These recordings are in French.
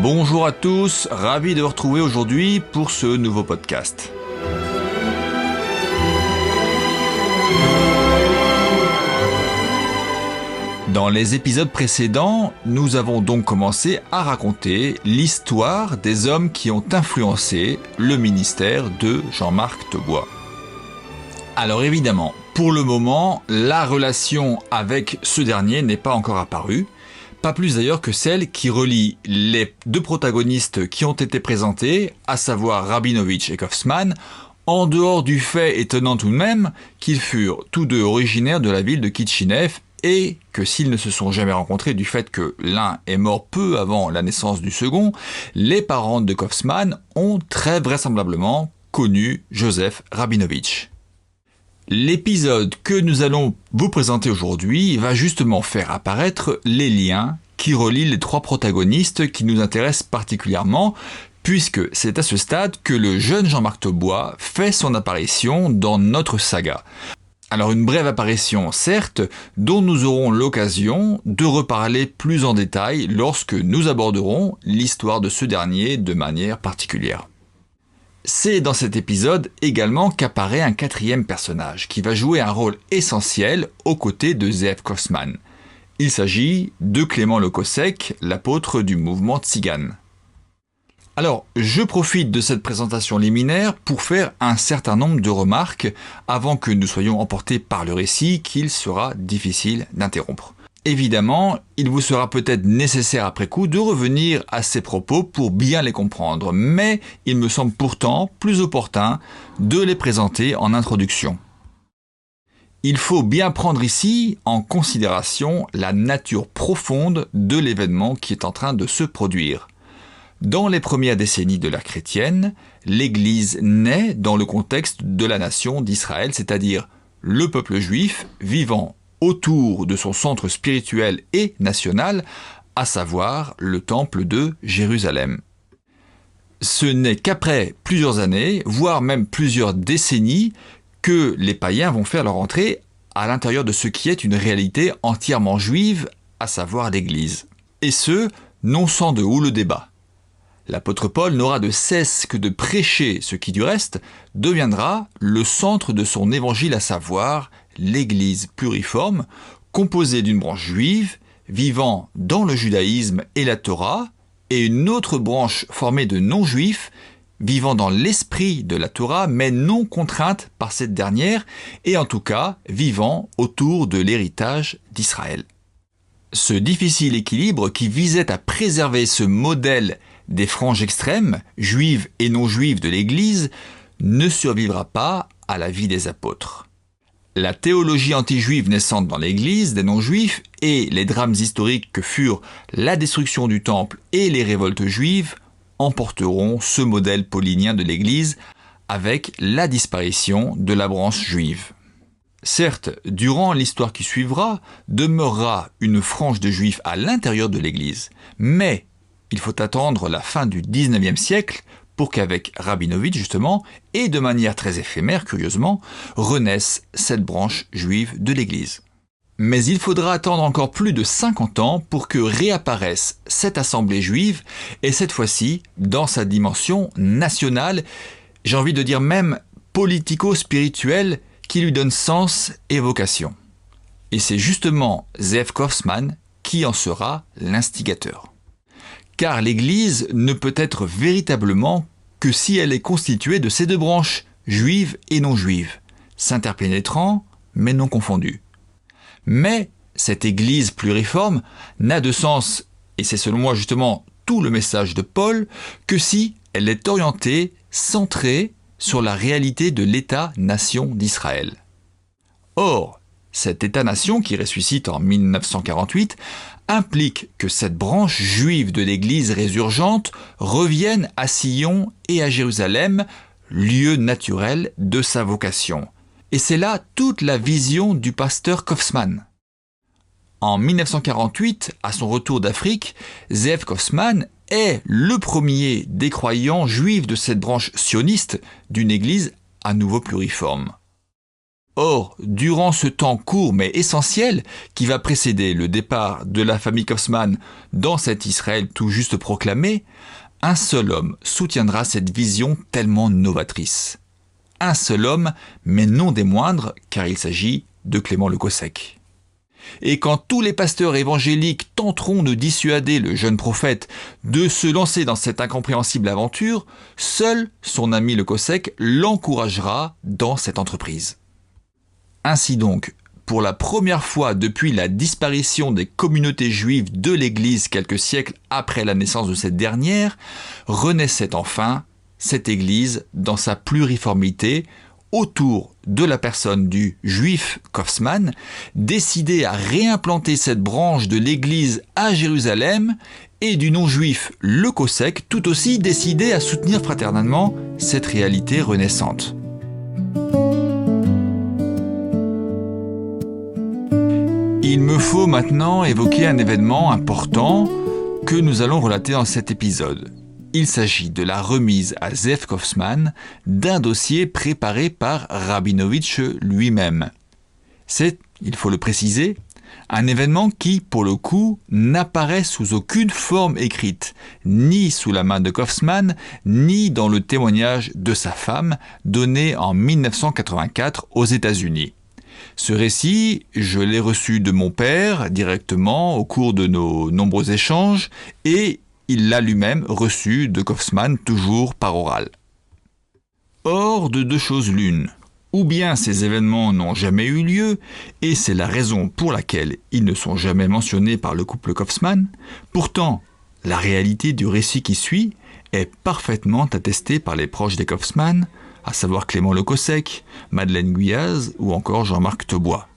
Bonjour à tous, ravi de vous retrouver aujourd'hui pour ce nouveau podcast. Dans les épisodes précédents, nous avons donc commencé à raconter l'histoire des hommes qui ont influencé le ministère de Jean-Marc Taubois. Alors évidemment, pour le moment, la relation avec ce dernier n'est pas encore apparue, pas plus d'ailleurs que celle qui relie les deux protagonistes qui ont été présentés, à savoir Rabinovitch et Kaufman, en dehors du fait étonnant tout de même qu'ils furent tous deux originaires de la ville de Kitchinev et que s'ils ne se sont jamais rencontrés du fait que l'un est mort peu avant la naissance du second, les parents de Kaufman ont très vraisemblablement connu Joseph Rabinovitch. L'épisode que nous allons vous présenter aujourd'hui va justement faire apparaître les liens qui relient les trois protagonistes qui nous intéressent particulièrement, puisque c'est à ce stade que le jeune Jean-Marc Taubois fait son apparition dans notre saga. Alors une brève apparition, certes, dont nous aurons l'occasion de reparler plus en détail lorsque nous aborderons l'histoire de ce dernier de manière particulière. C'est dans cet épisode également qu'apparaît un quatrième personnage qui va jouer un rôle essentiel aux côtés de Zeev Kaufman. Il s'agit de Clément Le Kossek, l'apôtre du mouvement tzigane. Alors, je profite de cette présentation liminaire pour faire un certain nombre de remarques avant que nous soyons emportés par le récit qu'il sera difficile d'interrompre. Évidemment, il vous sera peut-être nécessaire après coup de revenir à ces propos pour bien les comprendre, mais il me semble pourtant plus opportun de les présenter en introduction. Il faut bien prendre ici en considération la nature profonde de l'événement qui est en train de se produire. Dans les premières décennies de l'ère chrétienne, l'Église naît dans le contexte de la nation d'Israël, c'est-à-dire le peuple juif vivant autour de son centre spirituel et national, à savoir le temple de Jérusalem. Ce n'est qu'après plusieurs années, voire même plusieurs décennies, que les païens vont faire leur entrée à l'intérieur de ce qui est une réalité entièrement juive, à savoir l'Église. Et ce, non sans de houleux débats. L'apôtre Paul n'aura de cesse que de prêcher ce qui, du reste, deviendra le centre de son évangile, à savoir l'Église pluriforme, composée d'une branche juive, vivant dans le judaïsme et la Torah, et une autre branche formée de non-juifs, vivant dans l'esprit de la Torah, mais non contrainte par cette dernière, et en tout cas vivant autour de l'héritage d'Israël. Ce difficile équilibre qui visait à préserver ce modèle des franges extrêmes, juives et non-juives de l'Église, ne survivra pas à la vie des apôtres. La théologie anti-juive naissante dans l'Église des non-juifs et les drames historiques que furent la destruction du temple et les révoltes juives emporteront ce modèle paulinien de l'Église avec la disparition de la branche juive. Certes, durant l'histoire qui suivra, demeurera une frange de juifs à l'intérieur de l'Église, mais il faut attendre la fin du XIXe siècle pour qu'avec Rabinovitch, justement, et de manière très éphémère, curieusement, renaisse cette branche juive de l'Église. Mais il faudra attendre encore plus de 50 ans pour que réapparaisse cette assemblée juive, et cette fois-ci, dans sa dimension nationale, j'ai envie de dire même politico-spirituelle, qui lui donne sens et vocation. Et c'est justement Zeev Kaufman qui en sera l'instigateur. Car l'Église ne peut être véritablement que si elle est constituée de ces deux branches, juives et non juives, s'interpénétrant mais non confondues. Mais cette Église pluriforme n'a de sens, et c'est selon moi justement tout le message de Paul, que si elle est orientée, centrée sur la réalité de l'État-nation d'Israël. Or, cet État-nation qui ressuscite en 1948 implique que cette branche juive de l'Église résurgente revienne à Sion et à Jérusalem, lieu naturel de sa vocation. Et c'est là toute la vision du pasteur Kaufman. En 1948, à son retour d'Afrique, Zeev Kaufman est le premier des croyants juifs de cette branche sioniste d'une Église à nouveau pluriforme. Or, durant ce temps court mais essentiel qui va précéder le départ de la famille Kaufmann dans cet Israël tout juste proclamé, un seul homme soutiendra cette vision tellement novatrice. Un seul homme, mais non des moindres, car il s'agit de Clément le Cossec. Et quand tous les pasteurs évangéliques tenteront de dissuader le jeune prophète de se lancer dans cette incompréhensible aventure, seul son ami le Cossec l'encouragera dans cette entreprise. Ainsi donc, pour la première fois depuis la disparition des communautés juives de l'Église quelques siècles après la naissance de cette dernière, renaissait enfin cette Église dans sa pluriformité autour de la personne du juif Kaufmann, décidé à réimplanter cette branche de l'Église à Jérusalem, et du non-juif le Cossec, tout aussi décidé à soutenir fraternellement cette réalité renaissante. Il me faut maintenant évoquer un événement important que nous allons relater dans cet épisode. Il s'agit de la remise à Zeev Kaufmann d'un dossier préparé par Rabinovitch lui-même. C'est, il faut le préciser, un événement qui, pour le coup, n'apparaît sous aucune forme écrite, ni sous la main de Kaufmann, ni dans le témoignage de sa femme, donné en 1984 aux États-Unis. Ce récit, je l'ai reçu de mon père directement au cours de nos nombreux échanges et il l'a lui-même reçu de Kaufmann toujours par oral. Or, de deux choses l'une. Ou bien ces événements n'ont jamais eu lieu, et c'est la raison pour laquelle ils ne sont jamais mentionnés par le couple Kaufmann. Pourtant, la réalité du récit qui suit est parfaitement attestée par les proches des Kaufmann, à savoir Clément le Cossec, Madeleine Guyaz ou encore Jean-Marc Tebois.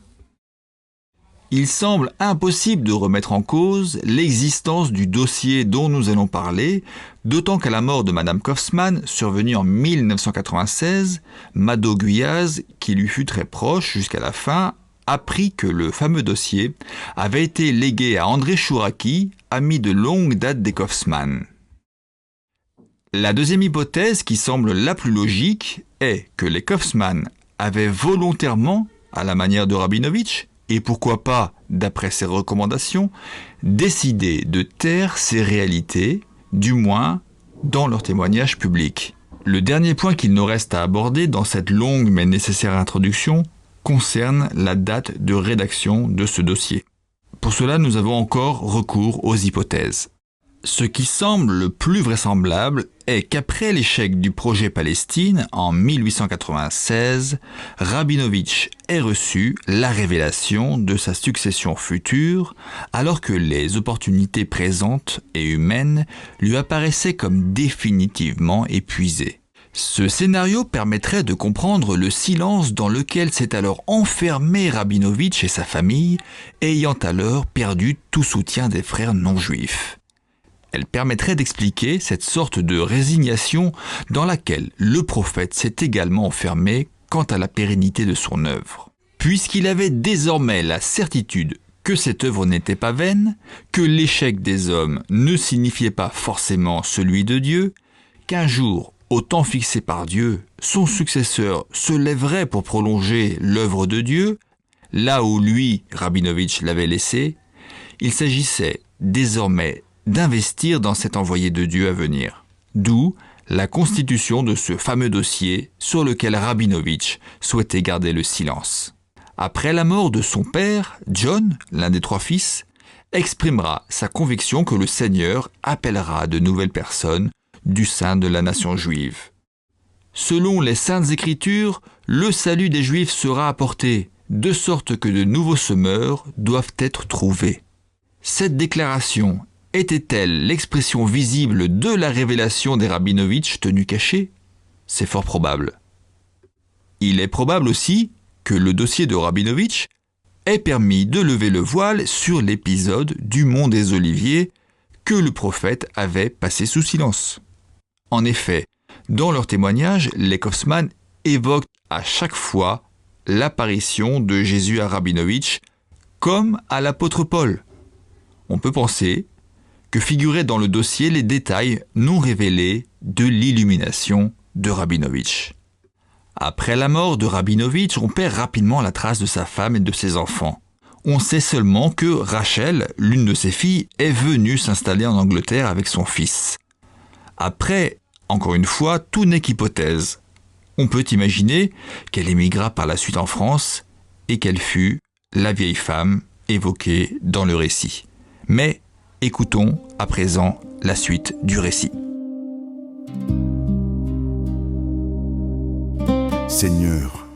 Il semble impossible de remettre en cause l'existence du dossier dont nous allons parler, d'autant qu'à la mort de Madame Kaufmann, survenue en 1996, Mado Guyaz, qui lui fut très proche jusqu'à la fin, apprit que le fameux dossier avait été légué à André Chouraki, ami de longue date des Kaufmann. La deuxième hypothèse, qui semble la plus logique, est que les Kaufmann avaient volontairement, à la manière de Rabinovitch, et pourquoi pas, d'après ses recommandations, décidé de taire ces réalités, du moins dans leur témoignage public. Le dernier point qu'il nous reste à aborder dans cette longue mais nécessaire introduction concerne la date de rédaction de ce dossier. Pour cela, nous avons encore recours aux hypothèses. Ce qui semble le plus vraisemblable est qu'après l'échec du projet Palestine en 1896, Rabinovitch ait reçu la révélation de sa succession future alors que les opportunités présentes et humaines lui apparaissaient comme définitivement épuisées. Ce scénario permettrait de comprendre le silence dans lequel s'est alors enfermé Rabinovitch et sa famille, ayant alors perdu tout soutien des frères non-juifs. Elle permettrait d'expliquer cette sorte de résignation dans laquelle le prophète s'est également enfermé quant à la pérennité de son œuvre. Puisqu'il avait désormais la certitude que cette œuvre n'était pas vaine, que l'échec des hommes ne signifiait pas forcément celui de Dieu, qu'un jour, au temps fixé par Dieu, son successeur se lèverait pour prolonger l'œuvre de Dieu, là où lui, Rabinovitch, l'avait laissé, il s'agissait désormais d'investir dans cet envoyé de Dieu à venir. D'où la constitution de ce fameux dossier sur lequel Rabinovitch souhaitait garder le silence. Après la mort de son père, John, l'un des trois fils, exprimera sa conviction que le Seigneur appellera de nouvelles personnes du sein de la nation juive. Selon les Saintes Écritures, le salut des Juifs sera apporté, de sorte que de nouveaux semeurs doivent être trouvés. Cette déclaration était-elle l'expression visible de la révélation des Rabinovitch tenue cachée ? C'est fort probable. Il est probable aussi que le dossier de Rabinovitch ait permis de lever le voile sur l'épisode du Mont des Oliviers que le prophète avait passé sous silence. En effet, dans leur témoignage, les Kaufmann évoquent à chaque fois l'apparition de Jésus à Rabinovitch comme à l'apôtre Paul. On peut penser que figuraient dans le dossier les détails non révélés de l'illumination de Rabinovitch. Après la mort de Rabinovitch, on perd rapidement la trace de sa femme et de ses enfants. On sait seulement que Rachel, l'une de ses filles, est venue s'installer en Angleterre avec son fils. Après, encore une fois, tout n'est qu'hypothèse. On peut imaginer qu'elle émigra par la suite en France et qu'elle fut la vieille femme évoquée dans le récit. Mais écoutons à présent la suite du récit. Seigneur,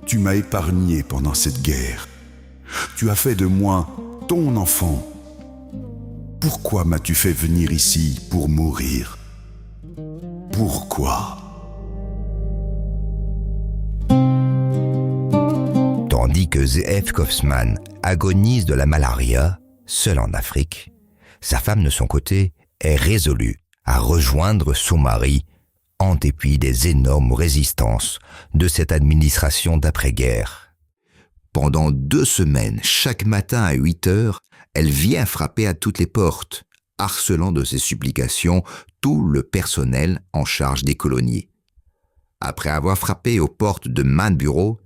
tu m'as épargné pendant cette guerre. Tu as fait de moi ton enfant. Pourquoi m'as-tu fait venir ici pour mourir? Pourquoi? Tandis que Zeev Kaufman agonise de la malaria, seul en Afrique, sa femme de son côté est résolue à rejoindre son mari en dépit des énormes résistances de cette administration d'après-guerre. Pendant 2 semaines, chaque matin à 8 heures, elle vient frapper à toutes les portes, harcelant de ses supplications tout le personnel en charge des colonies. Après avoir frappé aux portes de maints bureaux,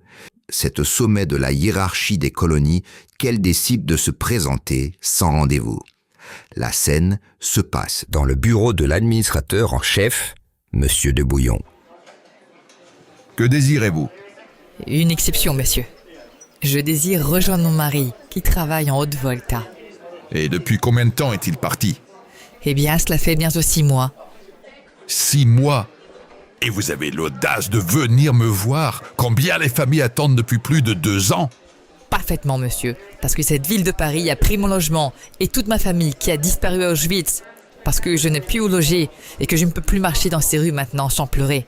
c'est au sommet de la hiérarchie des colonies qu'elle décide de se présenter sans rendez-vous. La scène se passe dans le bureau de l'administrateur en chef, Monsieur de Bouillon. Que désirez-vous? Une exception, monsieur. Je désire rejoindre mon mari, qui travaille en Haute-Volta. Et depuis combien de temps est-il parti? Eh bien, cela fait bientôt 6 mois. 6 mois? Et vous avez l'audace de venir me voir quand bien les familles attendent depuis plus de 2 ans? Parfaitement, monsieur. Parce que cette ville de Paris a pris mon logement et toute ma famille qui a disparu à Auschwitz. Parce que je n'ai plus où loger et que je ne peux plus marcher dans ces rues maintenant sans pleurer.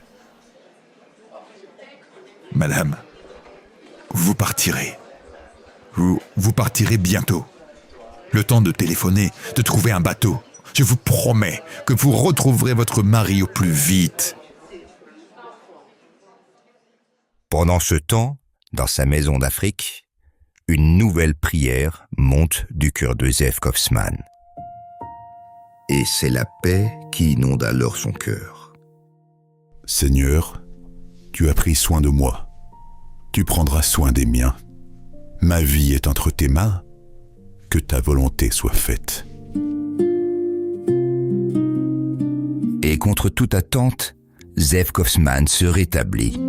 Madame, vous partirez. Vous partirez bientôt. Le temps de téléphoner, de trouver un bateau. Je vous promets que vous retrouverez votre mari au plus vite. Pendant ce temps, dans sa maison d'Afrique, une nouvelle prière monte du cœur de Zeev Kaufman. Et c'est la paix qui inonde alors son cœur. Seigneur, tu as pris soin de moi. Tu prendras soin des miens. Ma vie est entre tes mains. Que ta volonté soit faite. Et contre toute attente, Zeev Kaufman se rétablit.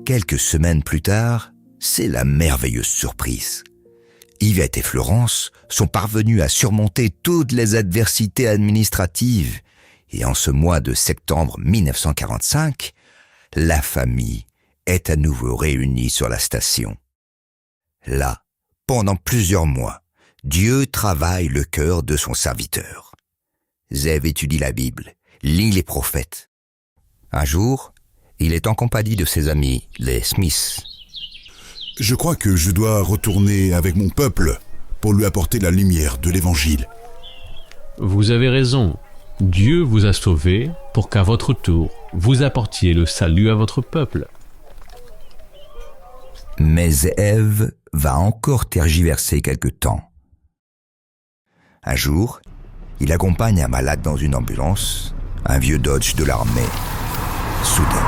Quelques semaines plus tard, c'est la merveilleuse surprise. Yvette et Florence sont parvenues à surmonter toutes les adversités administratives et en ce mois de septembre 1945, la famille est à nouveau réunie sur la station. Là, pendant plusieurs mois, Dieu travaille le cœur de son serviteur. Zeev étudie la Bible, lit les prophètes. Un jour, il est en compagnie de ses amis, les Smiths. Je crois que je dois retourner avec mon peuple pour lui apporter la lumière de l'Évangile. Vous avez raison. Dieu vous a sauvé pour qu'à votre tour, vous apportiez le salut à votre peuple. Mais Zeev va encore tergiverser quelque temps. Un jour, il accompagne un malade dans une ambulance, un vieux Dodge de l'armée. Soudain,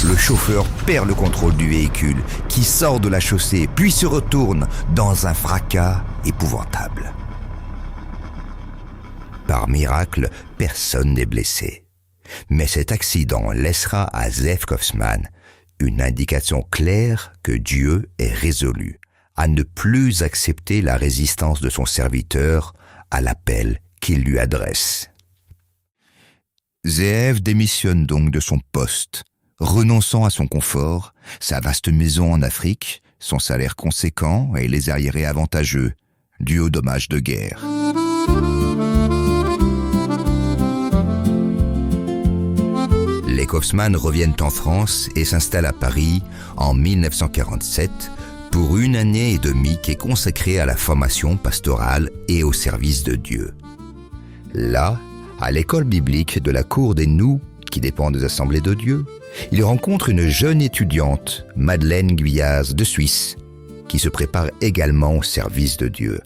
le chauffeur perd le contrôle du véhicule qui sort de la chaussée puis se retourne dans un fracas épouvantable. Par miracle, personne n'est blessé. Mais cet accident laissera à Zeev Kaufman une indication claire que Dieu est résolu à ne plus accepter la résistance de son serviteur à l'appel qu'il lui adresse. Zeev démissionne donc de son poste, renonçant à son confort, sa vaste maison en Afrique, son salaire conséquent et les arriérés avantageux, dus aux dommages de guerre. Les Kaufman reviennent en France et s'installent à Paris en 1947 pour 1 année et demie qui est consacrée à la formation pastorale et au service de Dieu. Là, à l'école biblique de la Cour des Noux, qui dépend des Assemblées de Dieu, il rencontre une jeune étudiante, Madeleine Guyaz de Suisse, qui se prépare également au service de Dieu.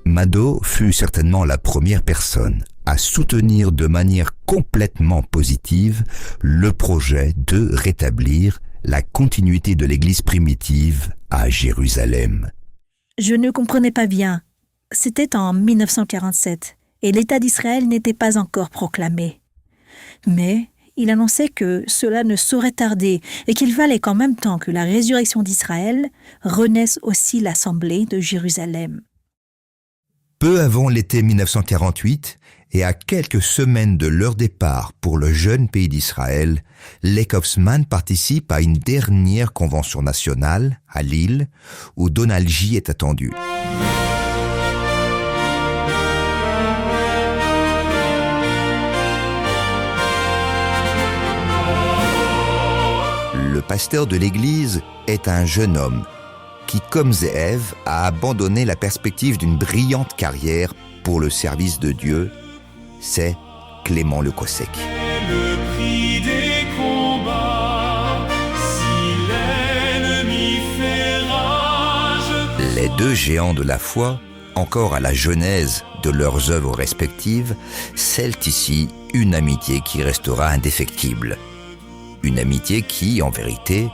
Mado fut certainement la première personne à soutenir de manière complètement positive le projet de rétablir la continuité de l'Église primitive à Jérusalem. Je ne comprenais pas bien. C'était en 1947 et l'État d'Israël n'était pas encore proclamé. Mais il annonçait que cela ne saurait tarder et qu'il fallait qu'en même temps que la résurrection d'Israël, renaisse aussi l'Assemblée de Jérusalem. Peu avant l'été 1948, et à quelques semaines de leur départ pour le jeune pays d'Israël, les Kaufmann participent à une dernière convention nationale à Lille, où Donald J. est attendu. Le pasteur de l'église est un jeune homme qui, comme Ze'ev, a abandonné la perspective d'une brillante carrière pour le service de Dieu. C'est Clément Le Cossec. Le prix des combats, si l'ennemi fait rage. Les deux géants de la foi, encore à la genèse de leurs œuvres respectives, scellent ici une amitié qui restera indéfectible. Une amitié qui, en vérité,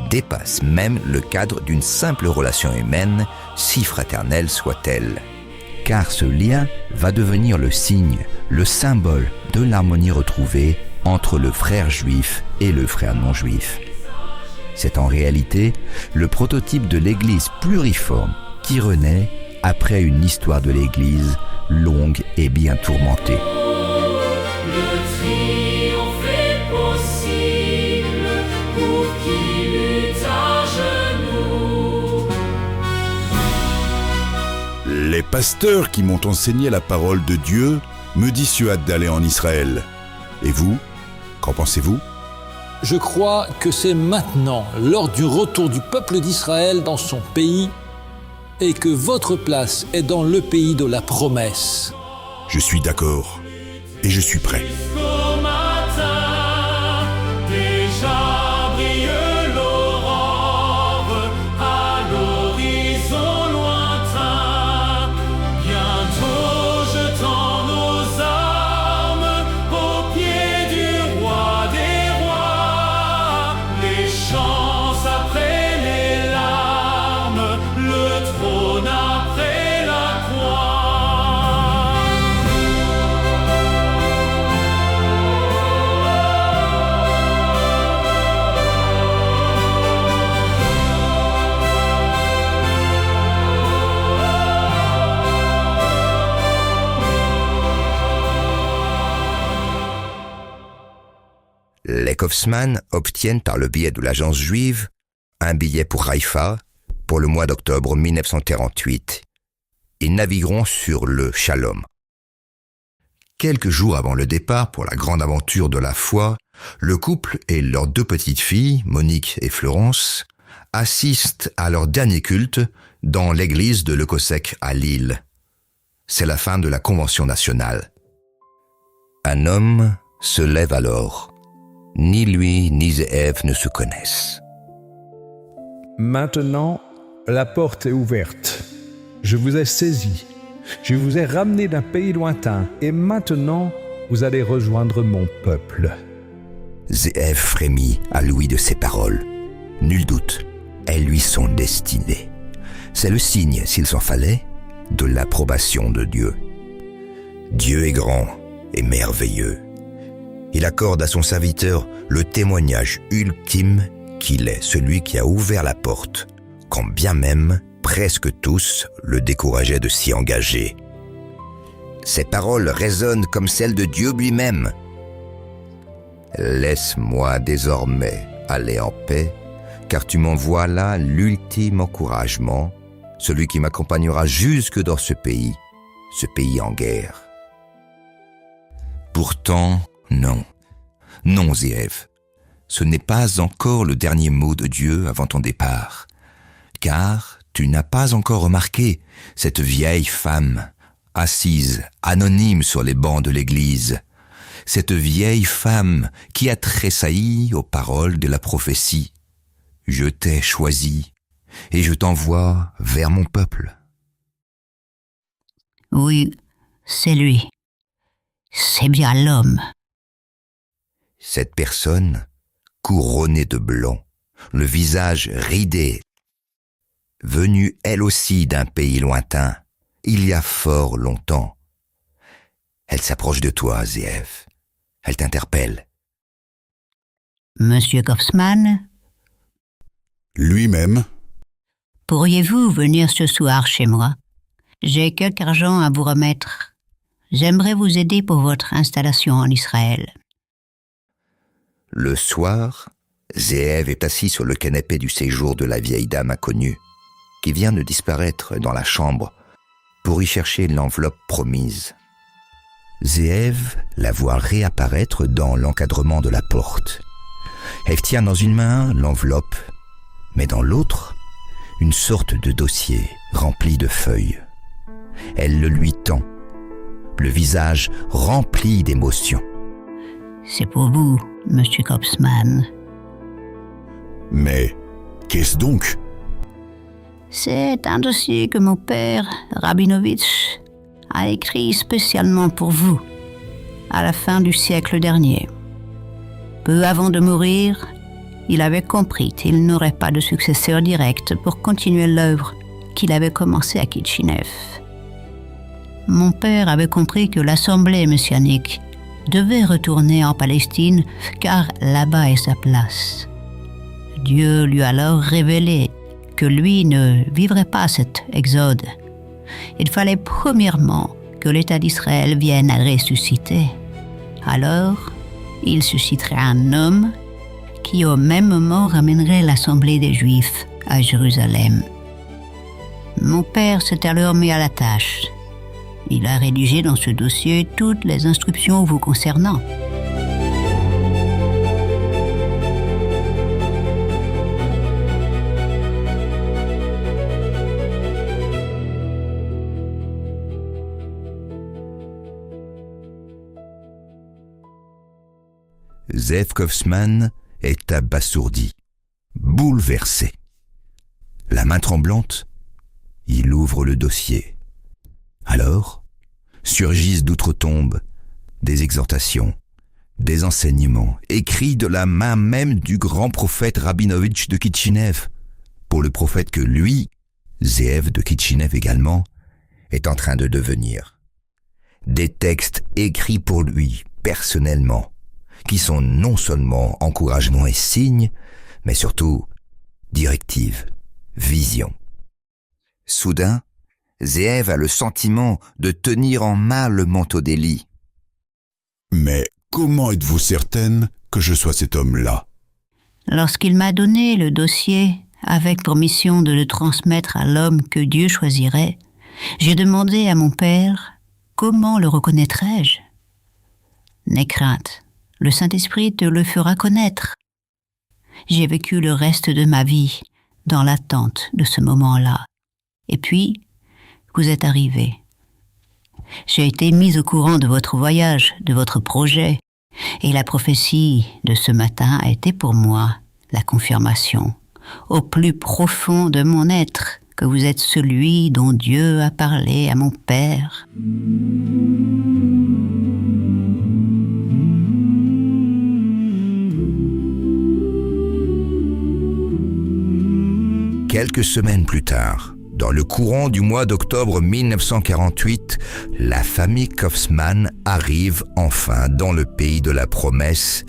dépasse même le cadre d'une simple relation humaine, si fraternelle soit-elle. Car ce lien va devenir le signe, le symbole de l'harmonie retrouvée entre le frère juif et le frère non juif. C'est en réalité le prototype de l'Église pluriforme qui renaît après une histoire de l'Église longue et bien tourmentée. Le triomphe est possible pour qui lutte à genoux. Les pasteurs qui m'ont enseigné la parole de Dieu me dissuadent d'aller en Israël. Et vous, qu'en pensez-vous ? Je crois que c'est maintenant, lors du retour du peuple d'Israël dans son pays, et que votre place est dans le pays de la promesse. Je suis d'accord et je suis prêt. Jusqu'au matin, déjà brille l'aurore à l'horizon lointain. Bientôt jetant nos armes au pied du roi des rois. Les chants après les larmes, le trône après la croix. Les Kaufmann obtiennent par le biais de l'agence juive un billet pour Haïfa pour le mois d'octobre 1948. Ils navigueront sur le Shalom. Quelques jours avant le départ pour la grande aventure de la foi, le couple et leurs deux petites filles, Monique et Florence, assistent à leur dernier culte dans l'église de Le Cossec à Lille. C'est la fin de la Convention nationale. Un homme se lève alors. Ni lui ni Ze'ev ne se connaissent. Maintenant, la porte est ouverte. Je vous ai saisi. Je vous ai ramené d'un pays lointain. Et maintenant, vous allez rejoindre mon peuple. Ze'ev frémit à l'ouïe de ces paroles. Nul doute, elles lui sont destinées. C'est le signe, s'il s'en fallait, de l'approbation de Dieu. Dieu est grand et merveilleux. Il accorde à son serviteur le témoignage ultime qu'il est celui qui a ouvert la porte, quand bien même presque tous le décourageaient de s'y engager. Ces paroles résonnent comme celles de Dieu lui-même. « Laisse-moi désormais aller en paix, car tu m'envoies là l'ultime encouragement, celui qui m'accompagnera jusque dans ce pays en guerre. » Pourtant, non, non Ze'ev, ce n'est pas encore le dernier mot de Dieu avant ton départ, car tu n'as pas encore remarqué cette vieille femme assise, anonyme sur les bancs de l'église, cette vieille femme qui a tressailli aux paroles de la prophétie. Je t'ai choisi et je t'envoie vers mon peuple. Oui, c'est lui. c'est bien l'homme. Cette personne, couronnée de blanc, le visage ridé, venue elle aussi d'un pays lointain, il y a fort longtemps. Elle s'approche de toi, Zeev. Elle t'interpelle. Monsieur Kaufmann, Lui-même, pourriez-vous venir ce soir chez moi? J'ai quelque argent à vous remettre. J'aimerais vous aider pour votre installation en Israël. Le soir, Zeev est assis sur le canapé du séjour de la vieille dame inconnue, qui vient de disparaître dans la chambre pour y chercher l'enveloppe promise. Zeev la voit réapparaître dans l'encadrement de la porte. Elle tient dans une main l'enveloppe, mais dans l'autre, une sorte de dossier rempli de feuilles. Elle le lui tend, le visage rempli d'émotion. C'est pour vous, Monsieur Kaufmann. mais qu'est-ce donc? C'est un dossier que mon père, Rabinovitch, a écrit spécialement pour vous, à la fin du siècle dernier. Peu avant de mourir, il avait compris qu'il n'aurait pas de successeur direct pour continuer l'œuvre qu'il avait commencée à Kitchinev. Mon père avait compris que l'Assemblée messianique devait retourner en Palestine car là-bas est sa place. Dieu lui a alors révélé que lui ne vivrait pas cet exode. Il fallait premièrement que l'État d'Israël vienne à ressusciter. Alors, il susciterait un homme qui au même moment ramènerait l'Assemblée des Juifs à Jérusalem. Mon père s'est alors mis à la tâche. Il a rédigé dans ce dossier toutes les instructions vous concernant. Zeev Kaufmann est abasourdi, bouleversé. La main tremblante, il ouvre le dossier. Alors, surgissent d'outre-tombe des exhortations, des enseignements, écrits de la main même du grand prophète Rabinovitch de Kitchinev, pour le prophète que lui, Zeev de Kitchinev également, est en train de devenir. Des textes écrits pour lui, personnellement, qui sont non seulement encouragement et signe, mais surtout directives, vision. Soudain, Zeev a le sentiment de tenir en main le manteau d'Élie. Mais comment êtes-vous certaine que je sois cet homme-là? Lorsqu'il m'a donné le dossier avec pour mission de le transmettre à l'homme que Dieu choisirait, j'ai demandé à mon père comment le reconnaîtrais-je. N'aie crainte, le Saint-Esprit te le fera connaître. J'ai vécu le reste de ma vie dans l'attente de ce moment-là. Et puis, vous êtes arrivé. J'ai été mise au courant de votre voyage, de votre projet, et la prophétie de ce matin a été pour moi la confirmation, au plus profond de mon être, que vous êtes celui dont Dieu a parlé à mon père. Quelques semaines plus tard, dans le courant du mois d'octobre 1948, la famille Kaufmann arrive enfin dans le pays de la promesse,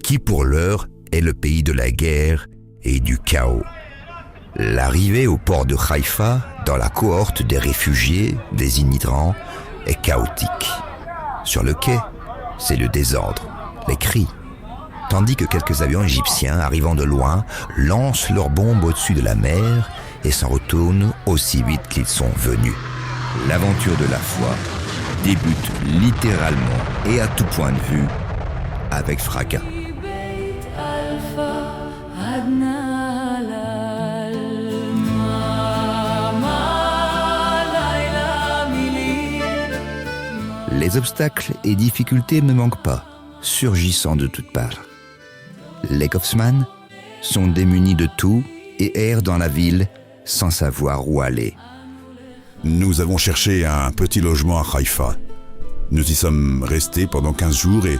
qui pour l'heure est le pays de la guerre et du chaos. L'arrivée au port de Haïfa, dans la cohorte des réfugiés, des immigrants, est chaotique. Sur le quai, c'est le désordre, les cris, tandis que quelques avions égyptiens arrivant de loin lancent leurs bombes au-dessus de la mer et s'en retournent aussi vite qu'ils sont venus. L'aventure de la foi débute littéralement et à tout point de vue avec fracas. Les obstacles et difficultés ne manquent pas, surgissant de toutes parts. Les Kaufmann sont démunis de tout et errent dans la ville sans savoir où aller. Nous avons cherché un petit logement à Haïfa. Nous y sommes restés pendant 15 jours et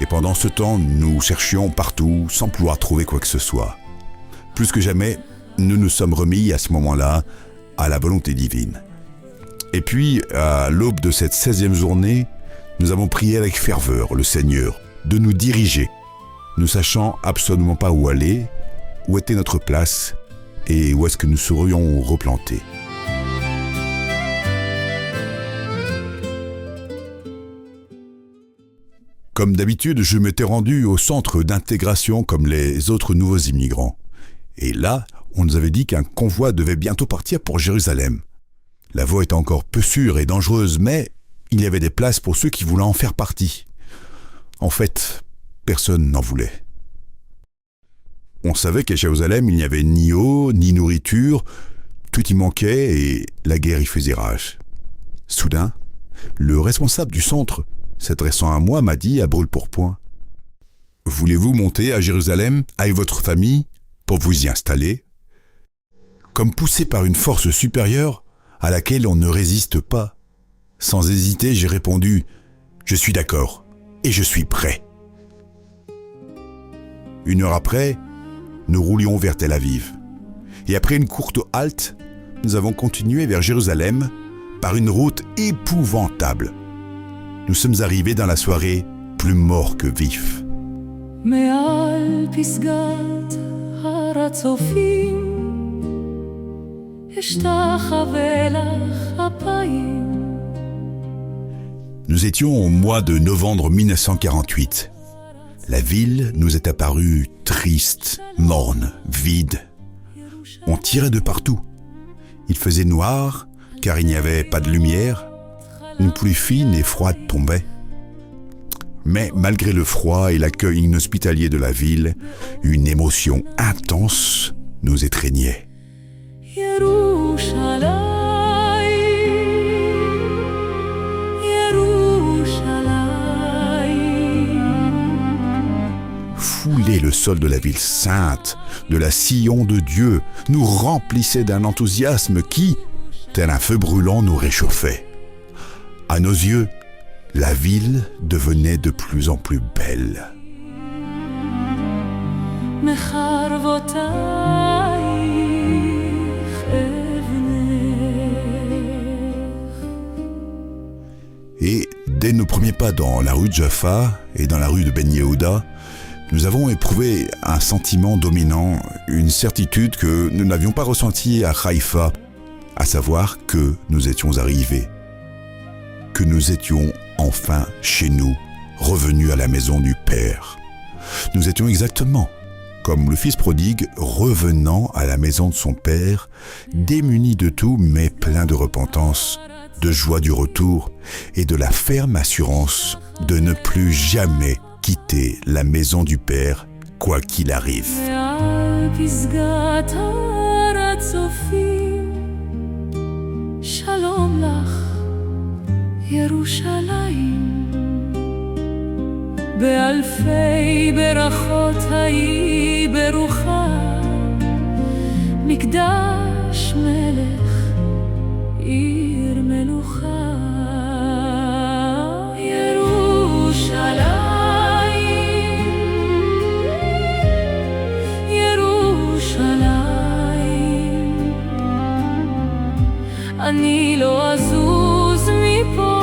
pendant ce temps, nous cherchions partout sans pouvoir trouver quoi que ce soit. Plus que jamais, nous nous sommes remis à ce moment-là à la volonté divine. Et puis, à l'aube de cette 16e journée, nous avons prié avec ferveur le Seigneur de nous diriger, ne sachant absolument pas où aller, où était notre place et où est-ce que nous serions replantés. Comme d'habitude, je m'étais rendu au centre d'intégration comme les autres nouveaux immigrants. Et là, on nous avait dit qu'un convoi devait bientôt partir pour Jérusalem. La voie était encore peu sûre et dangereuse, mais il y avait des places pour ceux qui voulaient en faire partie. En fait, personne n'en voulait. On savait qu'à Jérusalem, il n'y avait ni eau, ni nourriture, tout y manquait et la guerre y faisait rage. Soudain, le responsable du centre, s'adressant à moi, m'a dit à brûle-pourpoint : « Voulez-vous monter à Jérusalem avec votre famille pour vous y installer ?» Comme poussé par une force supérieure à laquelle on ne résiste pas, sans hésiter, j'ai répondu : « Je suis d'accord et je suis prêt. » 1 heure après, nous roulions vers Tel Aviv. Et après une courte halte, nous avons continué vers Jérusalem par une route épouvantable. Nous sommes arrivés dans la soirée plus morts que vifs. מעל פסגת הר הצופים אשתחווה לך אפיים. Nous étions au mois de novembre 1948. La ville nous est apparue triste, morne, vide. On tirait de partout. Il faisait noir, car il n'y avait pas de lumière. Une pluie fine et froide tombait. Mais malgré le froid et l'accueil inhospitalier de la ville, une émotion intense nous étreignait. Fouler le sol de la ville sainte, de la sillon de Dieu, nous remplissait d'un enthousiasme qui, tel un feu brûlant, nous réchauffait. À nos yeux, la ville devenait de plus en plus belle. Et dès nos premiers pas dans la rue de Jaffa et dans la rue de Ben Yehuda, nous avons éprouvé un sentiment dominant, une certitude que nous n'avions pas ressentie à Haïfa, à savoir que nous étions arrivés, que nous étions enfin chez nous, revenus à la maison du Père. Nous étions exactement comme le fils prodigue revenant à la maison de son Père, démuni de tout mais plein de repentance, de joie du retour et de la ferme assurance de ne plus jamais quitter la maison du Père, quoi qu'il arrive. Shalom lach, Yerushalayim. באלפי ברכות היי ברוכה, מקדש מלך, עיר מלוכה. ירושלים, ירושלים, אני לא אזוז מפה.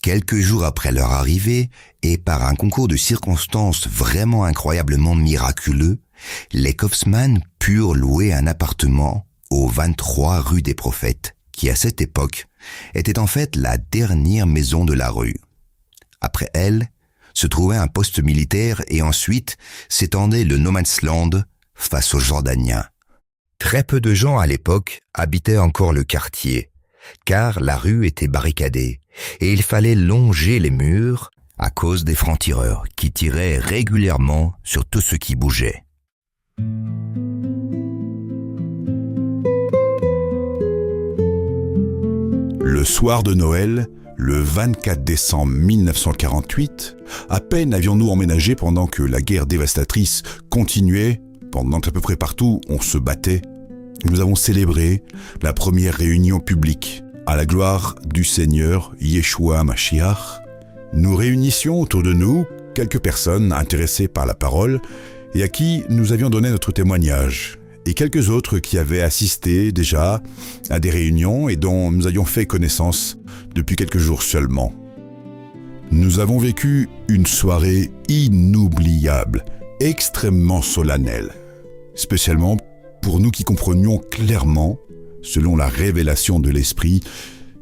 Quelques jours après leur arrivée, et par un concours de circonstances vraiment incroyablement miraculeux, les Kaufmann purent louer un appartement au 23 rue des Prophètes, qui à cette époque était en fait la dernière maison de la rue. Après elle, se trouvait un poste militaire et ensuite s'étendait le No Man's Land face aux Jordaniens, Très peu de gens à l'époque habitaient encore le quartier, car la rue était barricadée et il fallait longer les murs à cause des francs-tireurs qui tiraient régulièrement sur tout ce qui bougeait. Le soir de Noël, le 24 décembre 1948, à peine avions-nous emménagé pendant que la guerre dévastatrice continuait, pendant qu'à peu près partout on se battait. Nous avons célébré la première réunion publique à la gloire du Seigneur Yeshua Mashiach. Nous réunissions autour de nous quelques personnes intéressées par la parole et à qui nous avions donné notre témoignage, et quelques autres qui avaient assisté déjà à des réunions et dont nous avions fait connaissance depuis quelques jours seulement. Nous avons vécu une soirée inoubliable, extrêmement solennelle, spécialement pour nous qui comprenions clairement, selon la révélation de l'Esprit,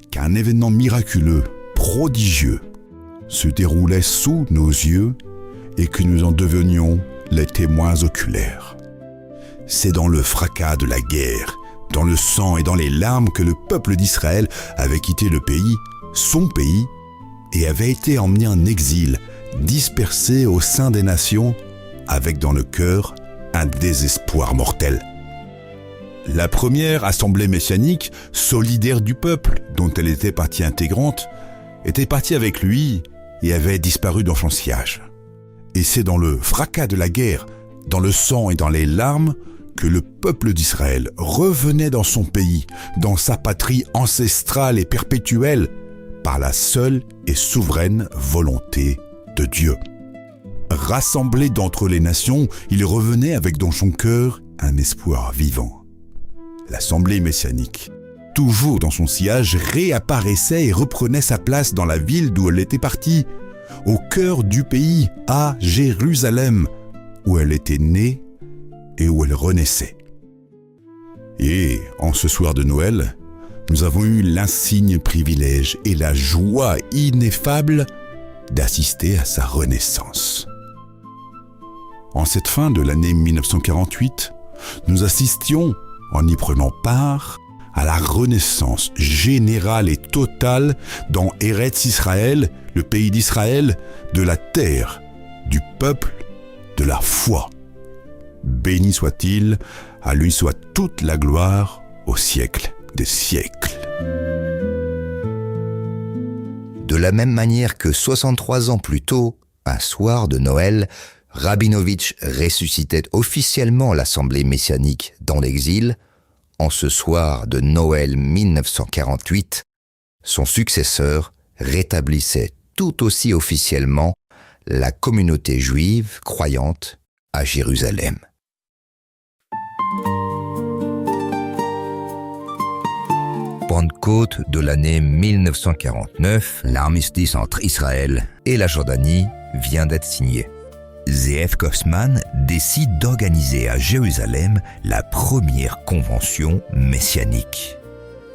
qu'un événement miraculeux, prodigieux, se déroulait sous nos yeux et que nous en devenions les témoins oculaires. C'est dans le fracas de la guerre, dans le sang et dans les larmes que le peuple d'Israël avait quitté le pays, son pays, et avait été emmené en exil, dispersé au sein des nations, avec dans le cœur un désespoir mortel. La première assemblée messianique, solidaire du peuple, dont elle était partie intégrante, était partie avec lui et avait disparu dans son sillage. Et c'est dans le fracas de la guerre, dans le sang et dans les larmes, que le peuple d'Israël revenait dans son pays, dans sa patrie ancestrale et perpétuelle, par la seule et souveraine volonté de Dieu. Rassemblé d'entre les nations, il revenait avec dans son cœur un espoir vivant. L'assemblée messianique, toujours dans son sillage, réapparaissait et reprenait sa place dans la ville d'où elle était partie, au cœur du pays, à Jérusalem, où elle était née et où elle renaissait. Et en ce soir de Noël, nous avons eu l'insigne privilège et la joie ineffable d'assister à sa renaissance. En cette fin de l'année 1948, nous assistions, en y prenant part, à la renaissance générale et totale dans Eretz Israël, le pays d'Israël, de la terre, du peuple, de la foi. Béni soit-il, à lui soit toute la gloire au siècle des siècles. De la même manière que 63 ans plus tôt, un soir de Noël, Rabinovitch ressuscitait officiellement l'Assemblée messianique dans l'exil, en ce soir de Noël 1948, son successeur rétablissait tout aussi officiellement la communauté juive croyante à Jérusalem. Pentecôte de l'année 1949, l'armistice entre Israël et la Jordanie vient d'être signé. Z.F. Kaufman décide d'organiser à Jérusalem la première convention messianique.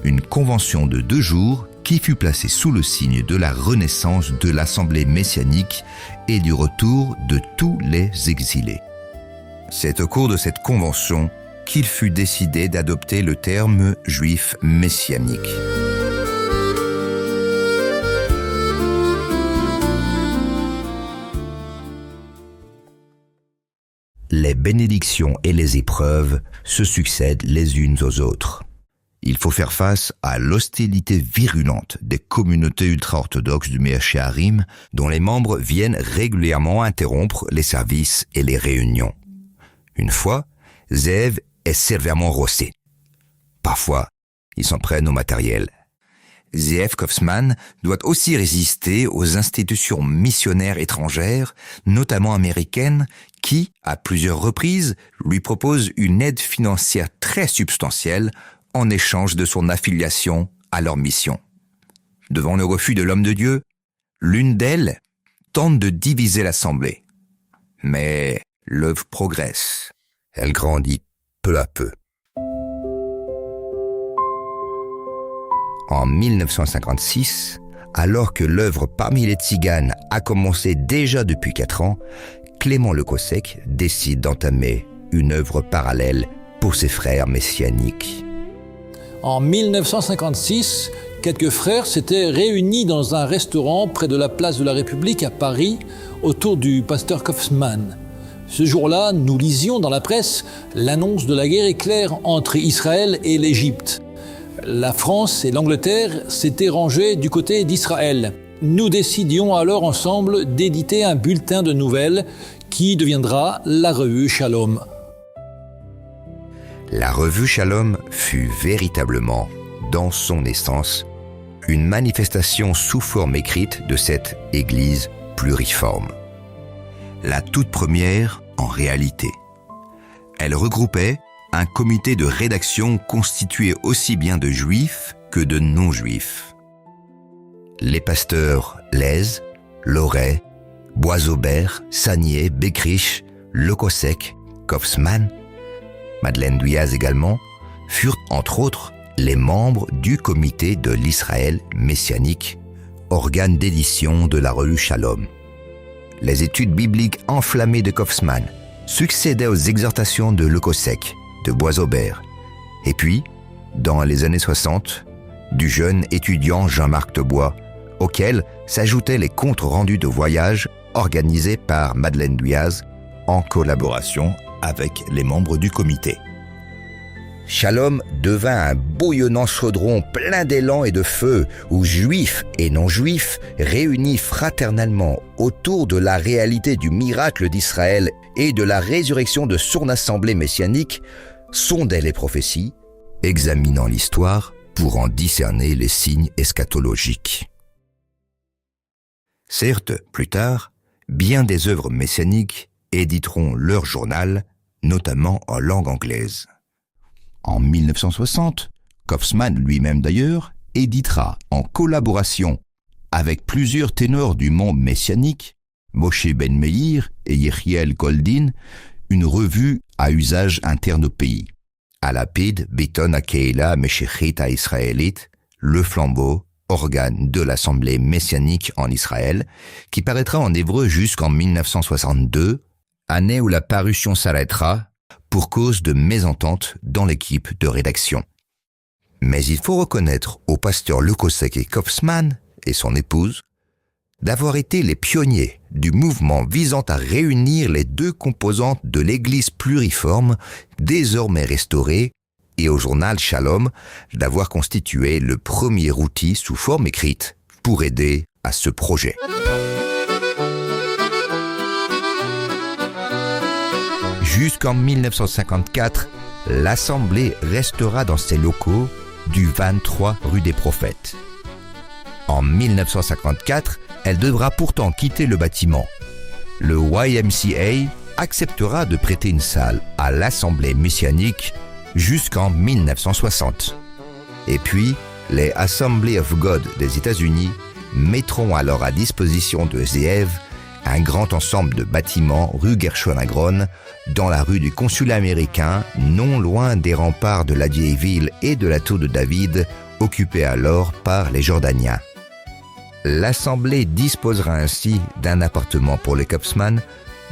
Une convention de 2 jours qui fut placée sous le signe de la renaissance de l'Assemblée messianique et du retour de tous les exilés. C'est au cours de cette convention qu'il fut décidé d'adopter le terme juif messianique. Les bénédictions et les épreuves se succèdent les unes aux autres. Il faut faire face à l'hostilité virulente des communautés ultra-orthodoxes du Mea Shearim, dont les membres viennent régulièrement interrompre les services et les réunions. Une fois, Zev est sévèrement rossé. Parfois, ils s'en prennent au matériel. Z.F. Kaufman doit aussi résister aux institutions missionnaires étrangères, notamment américaines, qui, à plusieurs reprises, lui proposent une aide financière très substantielle en échange de son affiliation à leur mission. Devant le refus de l'homme de Dieu, l'une d'elles tente de diviser l'assemblée. Mais l'œuvre progresse. Elle grandit peu à peu. En 1956, alors que l'œuvre parmi les tziganes a commencé déjà depuis 4 ans, Clément Le Gossec décide d'entamer une œuvre parallèle pour ses frères messianiques. En 1956, quelques frères s'étaient réunis dans un restaurant près de la place de la République à Paris, autour du pasteur Kaufmann. Ce jour-là, nous lisions dans la presse l'annonce de la guerre éclair entre Israël et l'Égypte. La France et l'Angleterre s'étaient rangées du côté d'Israël. Nous décidions alors ensemble d'éditer un bulletin de nouvelles qui deviendra la revue Shalom. La revue Shalom fut véritablement, dans son essence, une manifestation sous forme écrite de cette Église pluriforme. La toute première en réalité. Elle regroupait un comité de rédaction constitué aussi bien de juifs que de non-juifs. Les pasteurs Lez, Loret, Boisaubert, Sagnier, Beckrich, Lekosek, Kaufmann, Madeleine Duyaz également, furent entre autres les membres du comité de l'Israël messianique, organe d'édition de la revue Shalom. Les études bibliques enflammées de Kaufmann succédaient aux exhortations de Lekosek, de Boisaubert, et puis, dans les années 60, du jeune étudiant Jean-Marc Tebois, auxquels s'ajoutaient les comptes rendus de voyage organisés par Madeleine Duyaz en collaboration avec les membres du comité. Shalom devint un bouillonnant chaudron plein d'élan et de feu où juifs et non-juifs, réunis fraternellement autour de la réalité du miracle d'Israël et de la résurrection de son assemblée messianique, sondaient les prophéties, examinant l'histoire pour en discerner les signes eschatologiques. Certes, plus tard, bien des œuvres messianiques éditeront leur journal, notamment en langue anglaise. En 1960, Kaufmann lui-même d'ailleurs éditera en collaboration avec plusieurs ténors du monde messianique, Moshe Ben Meir et Yechiel Goldin, une revue à usage interne au pays. Alapid Beton Akeila Meshechit Israélit, le flambeau, organe de l'Assemblée messianique en Israël, qui paraîtra en hébreu jusqu'en 1962, année où la parution s'arrêtera pour cause de mésentente dans l'équipe de rédaction. Mais il faut reconnaître au pasteur Lekosek et Kaufmann et son épouse d'avoir été les pionniers du mouvement visant à réunir les deux composantes de l'Église pluriforme désormais restaurée et au journal Shalom d'avoir constitué le premier outil sous forme écrite pour aider à ce projet. Jusqu'en 1954, l'Assemblée restera dans ses locaux du 23 rue des Prophètes. En 1954, elle devra pourtant quitter le bâtiment. Le YMCA acceptera de prêter une salle à l'Assemblée messianique jusqu'en 1960. Et puis, les Assembly of God des États-Unis mettront alors à disposition de Zeev un grand ensemble de bâtiments rue Gershon Agron, dans la rue du Consulat américain, non loin des remparts de la vieille ville et de la tour de David, occupée alors par les Jordaniens. L'Assemblée disposera ainsi d'un appartement pour les Kaufmann,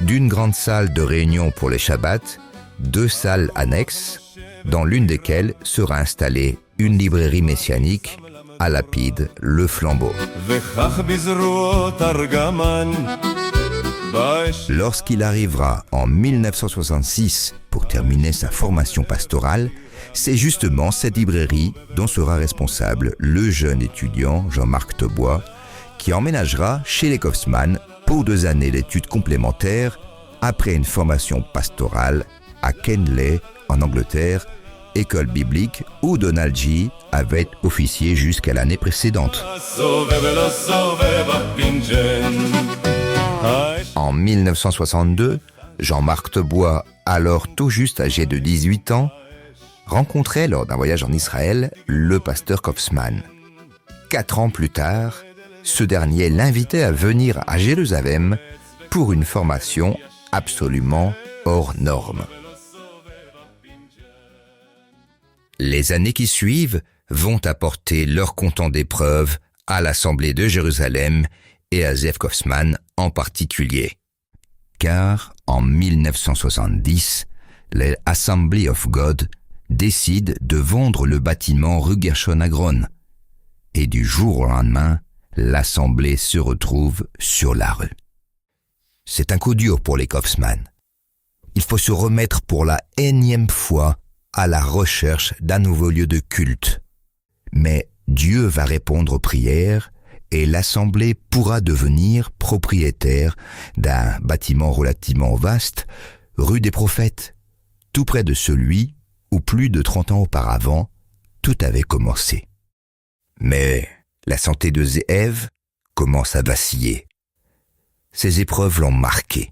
d'une grande salle de réunion pour les Shabbats, 2 salles annexes, dans l'une desquelles sera installée une librairie messianique, Alapid, le flambeau. Lorsqu'il arrivera en 1966 pour terminer sa formation pastorale, c'est justement cette librairie dont sera responsable le jeune étudiant Jean-Marc Tebois, qui emménagera chez les Kaufmann pour 2 années d'études complémentaires après une formation pastorale à Kenley, en Angleterre, école biblique où Donald G. avait officié jusqu'à l'année précédente. En 1962, Jean-Marc Tebois, alors tout juste âgé de 18 ans, rencontrait lors d'un voyage en Israël le pasteur Kaufmann. 4 ans plus tard, ce dernier l'invitait à venir à Jérusalem pour une formation absolument hors norme. Les années qui suivent vont apporter leur comptant d'épreuves à l'Assemblée de Jérusalem et à Zeev Kaufmann en particulier. Car en 1970, les Assembly of God décident de vendre le bâtiment rue Gershon-Agron. Et du jour au lendemain, l'Assemblée se retrouve sur la rue. C'est un coup dur pour les Kaufmann. Il faut se remettre pour la énième fois à la recherche d'un nouveau lieu de culte. Mais Dieu va répondre aux prières et l'Assemblée pourra devenir propriétaire d'un bâtiment relativement vaste, rue des Prophètes, tout près de celui où plus de 30 ans auparavant, tout avait commencé. Mais la santé de Ze'ev commence à vaciller. Ces épreuves l'ont marqué.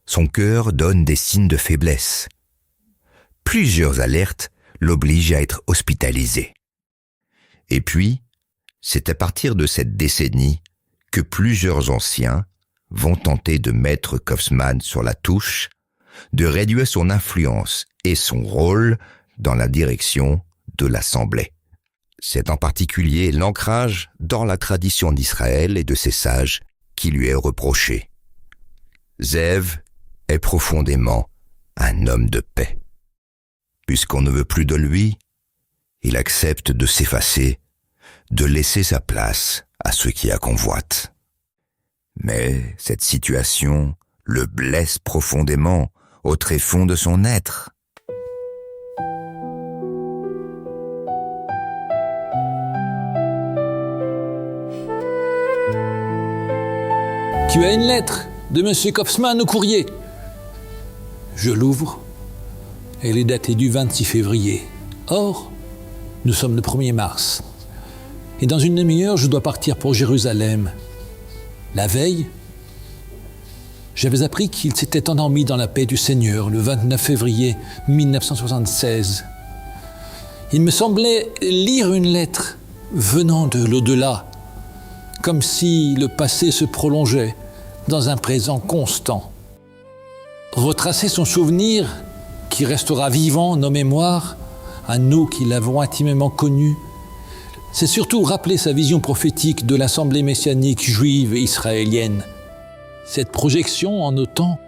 Son cœur donne des signes de faiblesse. Plusieurs alertes l'obligent à être hospitalisé. Et puis, c'est à partir de cette décennie que plusieurs anciens vont tenter de mettre Kaufmann sur la touche, de réduire son influence et son rôle dans la direction de l'Assemblée. C'est en particulier l'ancrage dans la tradition d'Israël et de ses sages qui lui est reproché. Ze'ev est profondément un homme de paix. Puisqu'on ne veut plus de lui, il accepte de s'effacer, de laisser sa place à ceux qui la convoitent. Mais cette situation le blesse profondément au tréfonds de son être. Tu as une lettre de M. Kaufmann au courrier. Je l'ouvre. Elle est datée du 26 février. Or, nous sommes le 1er mars. Et dans une demi-heure, je dois partir pour Jérusalem. La veille, j'avais appris qu'il s'était endormi dans la paix du Seigneur le 29 février 1976. Il me semblait lire une lettre venant de l'au-delà, comme si le passé se prolongeait dans un présent constant. Retracer son souvenir qui restera vivant, nos mémoires, à nous qui l'avons intimement connu, c'est surtout rappeler sa vision prophétique de l'Assemblée messianique juive et israélienne. Cette projection en autant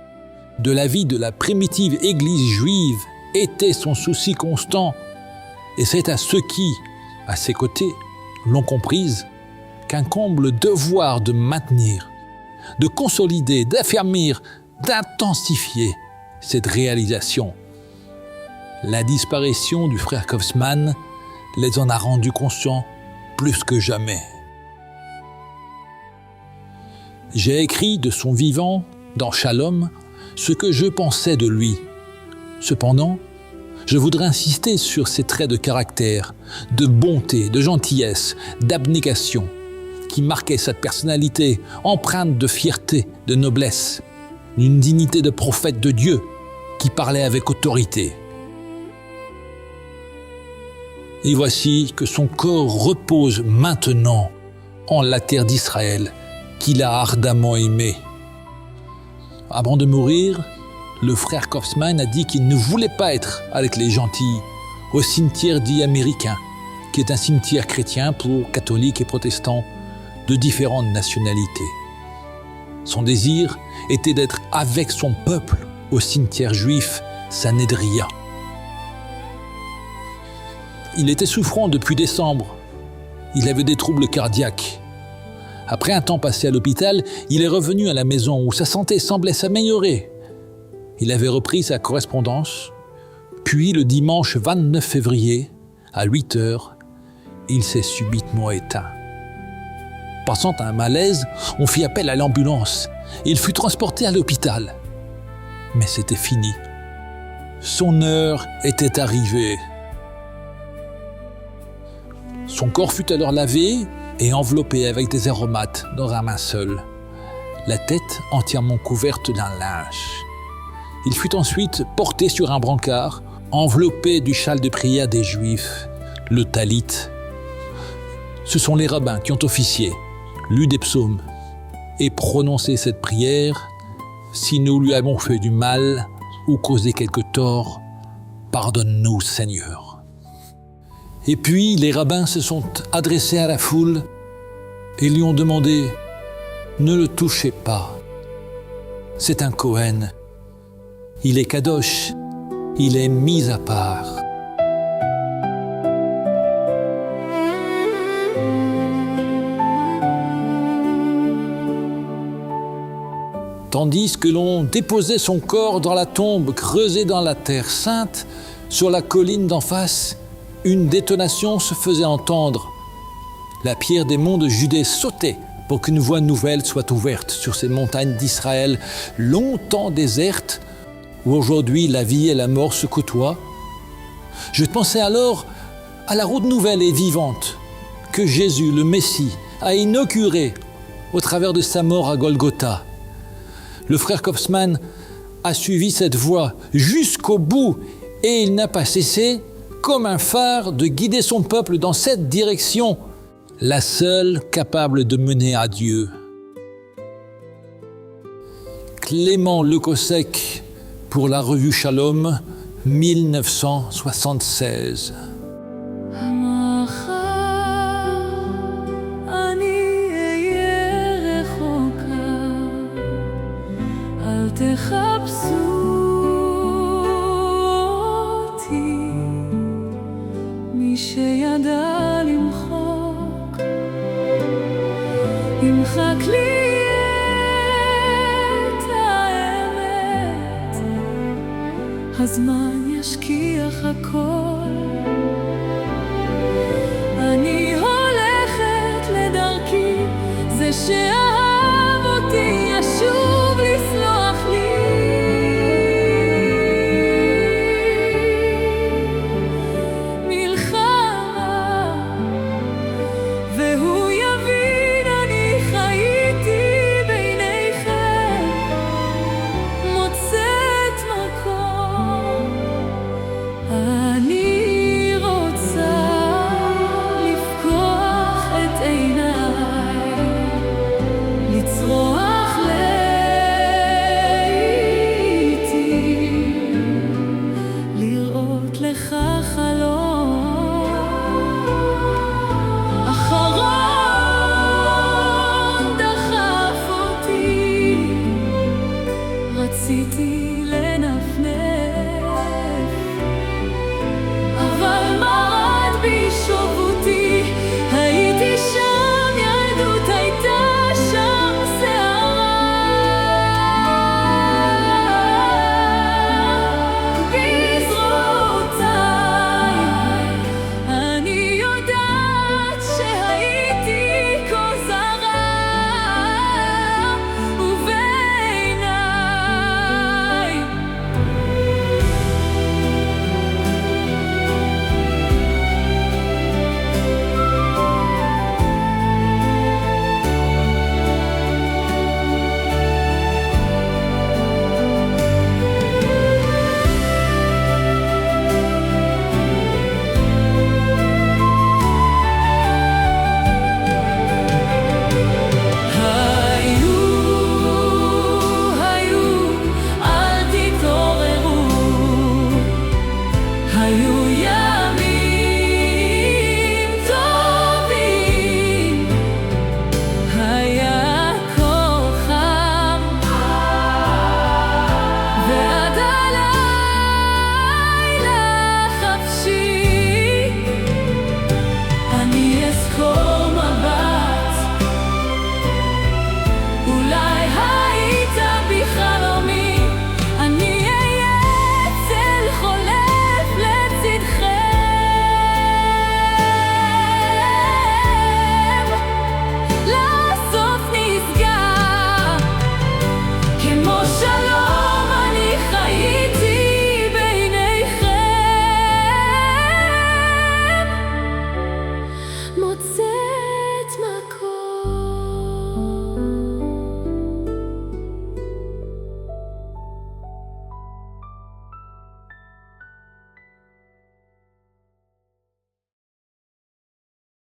de la vie de la primitive Église juive était son souci constant, et c'est à ceux qui, à ses côtés, l'ont comprise, qu'incombe le devoir de maintenir, de consolider, d'affermir, d'intensifier cette réalisation. La disparition du frère Kaufmann les en a rendus conscients plus que jamais. J'ai écrit de son vivant, dans Shalom, ce que je pensais de lui. Cependant, je voudrais insister sur ses traits de caractère, de bonté, de gentillesse, d'abnégation, qui marquaient sa personnalité, empreinte de fierté, de noblesse, d'une dignité de prophète de Dieu, qui parlait avec autorité. Et voici que son corps repose maintenant en la terre d'Israël, qu'il a ardemment aimée. Avant de mourir, le frère Kaufmann a dit qu'il ne voulait pas être avec les gentils au cimetière dit américain, qui est un cimetière chrétien pour catholiques et protestants de différentes nationalités. Son désir était d'être avec son peuple au cimetière juif Sanedria. Il était souffrant depuis décembre. Il avait des troubles cardiaques. Après un temps passé à l'hôpital, il est revenu à la maison où sa santé semblait s'améliorer. Il avait repris sa correspondance. Puis, le dimanche 29 février, à 8 heures, il s'est subitement éteint. Passant à un malaise, on fit appel à l'ambulance et il fut transporté à l'hôpital. Mais c'était fini. Son heure était arrivée. Son corps fut alors lavé et enveloppé avec des aromates dans un linceul, la tête entièrement couverte d'un linge. Il fut ensuite porté sur un brancard, enveloppé du châle de prière des Juifs, le talit. Ce sont les rabbins qui ont officié, lu des psaumes et prononcé cette prière. Si nous lui avons fait du mal ou causé quelque tort, pardonne-nous, Seigneur. Et puis les rabbins se sont adressés à la foule et lui ont demandé « Ne le touchez pas, c'est un Kohen, il est kadosh, il est mis à part. Tandis que l'on déposait son corps dans la tombe creusée dans la terre sainte, sur la colline d'en face, une détonation se faisait entendre. La pierre des monts de Judée sautait pour qu'une voie nouvelle soit ouverte sur ces montagnes d'Israël, longtemps désertes, où aujourd'hui la vie et la mort se côtoient. Je pensais alors à la route nouvelle et vivante que Jésus, le Messie, a inaugurée au travers de sa mort à Golgotha. Le frère Kaufmann a suivi cette voie jusqu'au bout et il n'a pas cessé, comme un phare, de guider son peuple dans cette direction, la seule capable de mener à Dieu. Clément Lecossec pour la revue Shalom, 1976. תחפשו אותי, מי שידע למחוק, ימחק לי את האמת, הזמן ישכיח הכל. אני הולכת לדרכי, זה